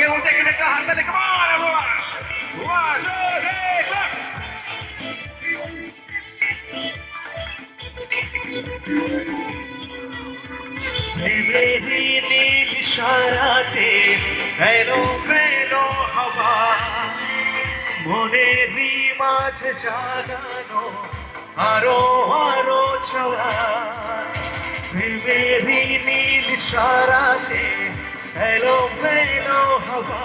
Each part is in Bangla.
we'll take it to Hamza. Come on, everyone. 1, 2, 3, clap. मेरी नील इशाराते हेलो मेलो हवा মনেরই মাঝে জাগানো আরো আরো ছোঁয়া প্রেমেরই নীল ইশারাতে এলো মেলো হাওয়া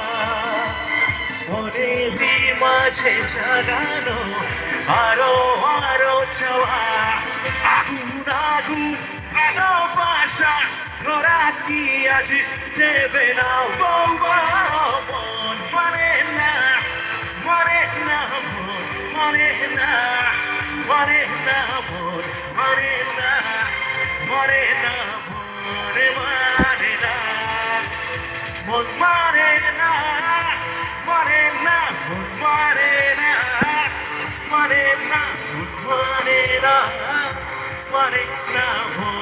মনেরই মাঝে জাগানো আরো আরো ছোঁয়া আগুন আগুন ভালোবাসা ধরা কি আজ দেবে না বৌবা মন মানে না মরে না মন মরে না মরে না মন মরে না মরে না মরে মানে না মন মানে না মরে না মন মরে না মরে না মন মরে না মরে না মন